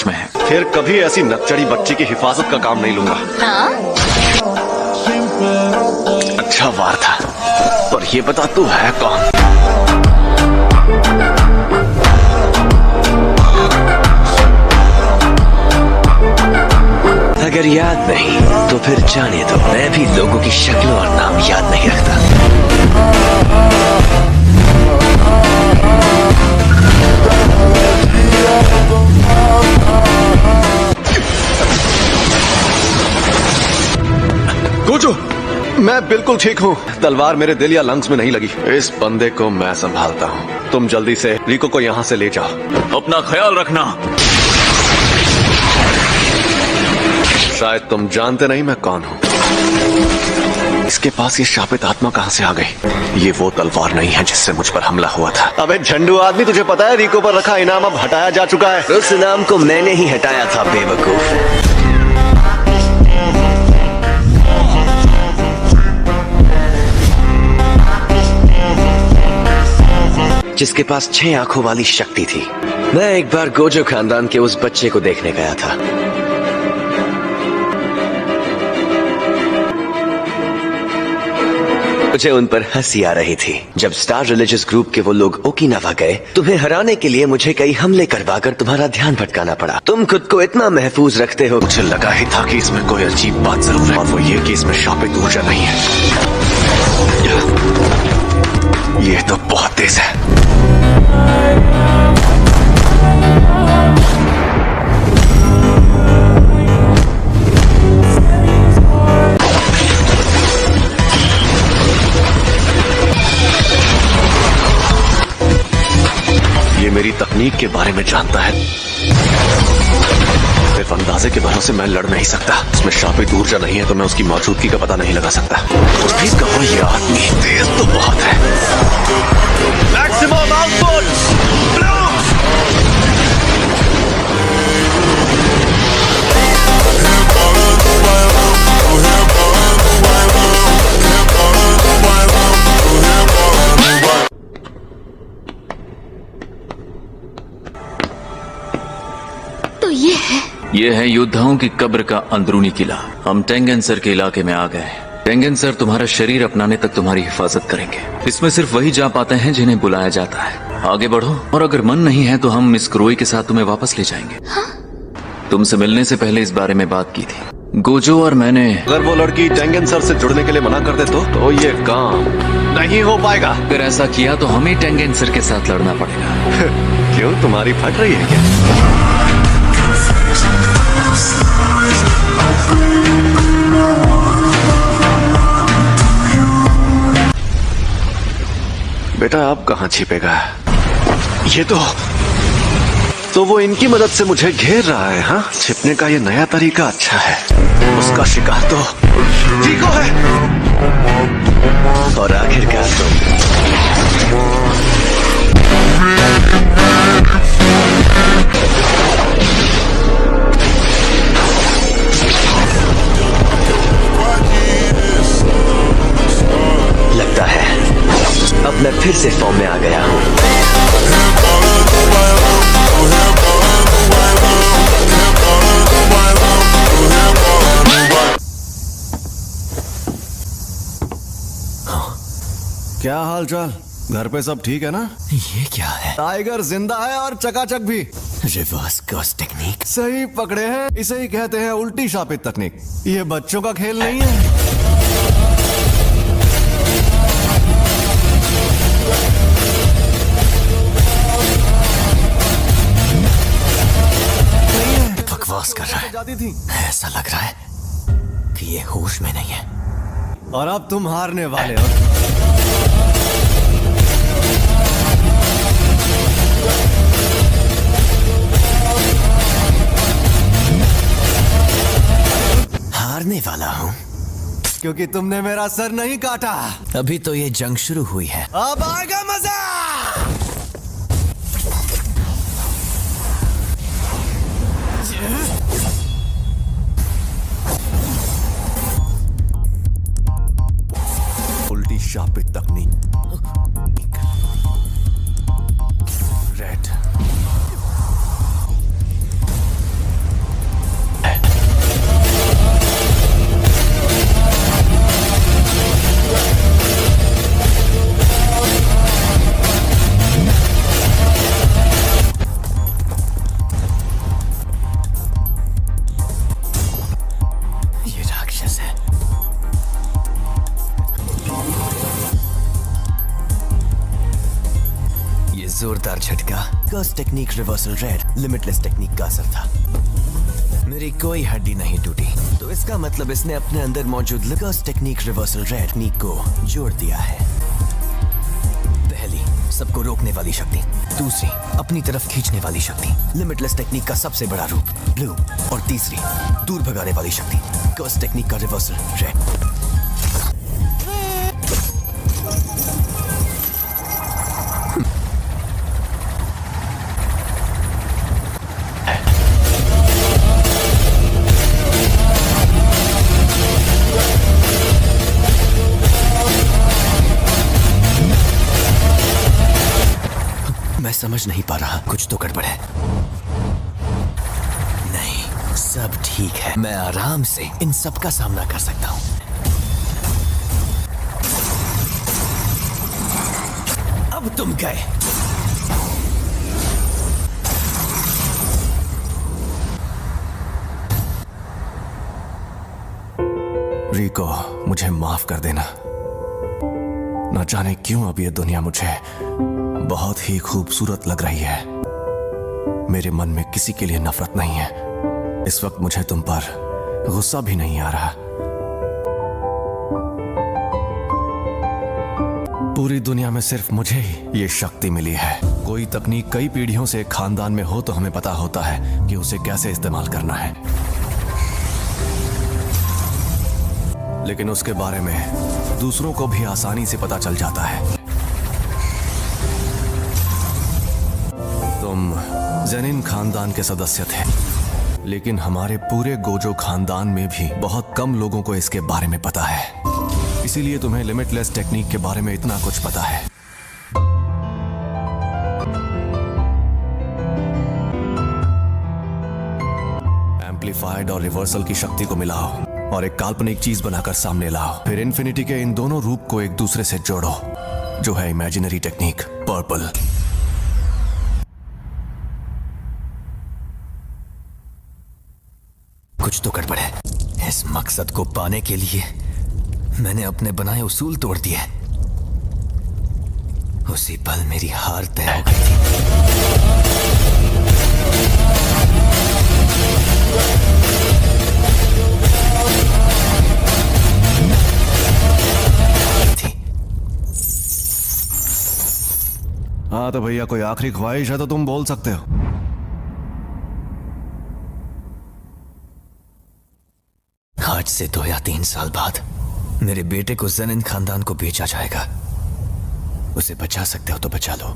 में है। फिर कभी ऐसी नकचड़ी बच्ची की हिफाजत का काम नहीं लूंगा। हाँ? अच्छा वार था, पर ये बता तू है कौन? अगर याद नहीं तो फिर जाने दो, मैं भी लोगों की शक्ल और नाम याद नहीं रखता। गोजो, मैं बिल्कुल ठीक हूँ। तलवार मेरे दिल या लंग्स में नहीं लगी। इस बंदे को मैं संभालता हूँ। तुम जल्दी से रिको को यहाँ से ले जाओ। अपना ख्याल रखना। शायद तुम जानते नहीं मैं कौन हूँ। इसके पास ये शापित आत्मा कहाँ से आ गई? ये वो तलवार नहीं है जिससे मुझ पर हमला हुआ था। अबे झंडू आदमी, तुझे पता है रिको पर रखा इनाम अब हटाया जा चुका है। उस इनाम को मैंने ही हटाया था बेवकूफ। जिसके पास 6 आंखों वाली शक्ति थी। मैं एक बार गोजो खानदान के उस बच्चे को देखने गया था। मुझे उन पर हंसी आ रही थी। जब स्टार रिलीजियस ग्रुप के वो लोग ओकिनावा गए, तुम्हें हराने के लिए मुझे कई हमले करवाकर तुम्हारा ध्यान भटकाना पड़ा। तुम खुद को इतना महफूज रखते हो। मुझे लगा ही था कि इसमें कोई अजीब बात जरूर है, और वो ये कि इसमें शापित ऊर्जा नहीं है। ये तो बहुत तेज है। ये मेरी तकनीक के बारे में जानता है। सिर्फ अंदाजे के भरोसे मैं लड़ नहीं सकता। इसमें शापित ऊर्जा नहीं है तो मैं उसकी मौजूदगी का पता नहीं लगा सकता। कुछ भी कहो, ये आदमी तेज तो बहुत है। Maximum output blue. तो ये है योद्धाओं की कब्र का अंदरूनी किला। हम टेंगेंसर के इलाके में आ गए। टेंगेंसर तुम्हारा शरीर अपनाने तक तुम्हारी हिफाजत करेंगे। इसमें सिर्फ वही जा पाते हैं जिन्हें बुलाया जाता है। आगे बढ़ो, और अगर मन नहीं है तो हम मिस क्रोई के साथ तुम्हें वापस ले जाएंगे। हाँ? तुमसे मिलने से पहले इस बारे में बात की थी। गोजो और मैंने। अगर वो लड़की टेंगेंसर से जुड़ने के लिए मना कर दे तो ये काम नहीं हो पाएगा। अगर ऐसा किया तो हमें टेंगेंसर के साथ लड़ना पड़ेगा। क्यों, तुम्हारी फट रही है क्या? बेटा अब कहाँ छिपेगा? ये तो वो इनकी मदद से मुझे घेर रहा है। हाँ, छिपने का ये नया तरीका अच्छा है। उसका शिकार तो रिको है। और आखिरकार तुम। लगता है अब मैं फिर से फॉर्म में आ गया हूँ। क्या हाल चाल? घर पे सब ठीक है ना? ये क्या है? टाइगर जिंदा है और चकाचक भी। Reverse curse technique. सही पकड़े हैं। इसे ही कहते हैं उल्टी शापित तकनीक। ये बच्चों का खेल नहीं है। बकवास कर रहा है। जाती थी। ऐसा लग रहा है कि ये होश में नहीं है। और अब तुम हारने वाले हो। हारने वाला हूँ क्योंकि तुमने मेरा सर नहीं काटा। अभी तो ये जंग शुरू हुई है। अब आएगा मजा। उल्टी शापित तकनीक। रेड जोरदार झटका। Curse technique reversal red limitless technique का असर था। मेरी कोई हड्डी नहीं टूटी, तो इसका मतलब इसने अपने अंदर मौजूद कर्स टेक्निक रिवर्सल रेड टेक्निक को जोड़ दिया है। पहली, सबको रोकने वाली शक्ति। दूसरी, अपनी तरफ खींचने वाली शक्ति, लिमिटलेस टेक्निक का सबसे बड़ा रूप ब्लू। और तीसरी, दूर भगाने वाली शक्ति, कर्स टेक्निक का रिवर्सल रेड। मैं समझ नहीं पा रहा, कुछ तो गड़बड़ है। नहीं, सब ठीक है। मैं आराम से इन सब का सामना कर सकता हूं। अब तुम गए। रिको, मुझे माफ कर देना। न जाने क्यों अब ये दुनिया मुझे बहुत ही खूबसूरत लग रही है। मेरे मन में किसी के लिए नफरत नहीं है। इस वक्त मुझे तुम पर गुस्सा भी नहीं आ रहा। पूरी दुनिया में सिर्फ मुझे ही ये शक्ति मिली है। कोई तकनीक कई पीढ़ियों से एक खानदान में हो तो हमें पता होता है कि उसे कैसे इस्तेमाल करना है, लेकिन उसके बारे में दूसरों को भी आसानी से पता चल जाता है। तुम जेनिन खानदान के सदस्य थे, लेकिन हमारे पूरे गोजो खानदान में भी बहुत कम लोगों को इसके बारे में पता है। इसीलिए तुम्हें लिमिटलेस टेक्निक के बारे में इतना कुछ पता है। एम्पलीफाइड और रिवर्सल की शक्ति को मिलाओ और एक काल्पनिक चीज बनाकर सामने लाओ। फिर इन्फिनिटी के इन दोनों रूप को एक दूसरे से जोड़ो, जो है इमेजिनरी टेक्निक पर्पल। कुछ तो गड़बड़ है। इस मकसद को पाने के लिए मैंने अपने बनाए उसूल तोड़ दिए। उसी पल मेरी हार तय हो गई थी। हाँ तो भैया, कोई आखिरी ख्वाहिश है तो तुम बोल सकते हो। आज से 2 या 3 साल बाद मेरे बेटे को जेनिन खानदान को बेचा जाएगा। उसे बचा सकते हो तो बचा लो।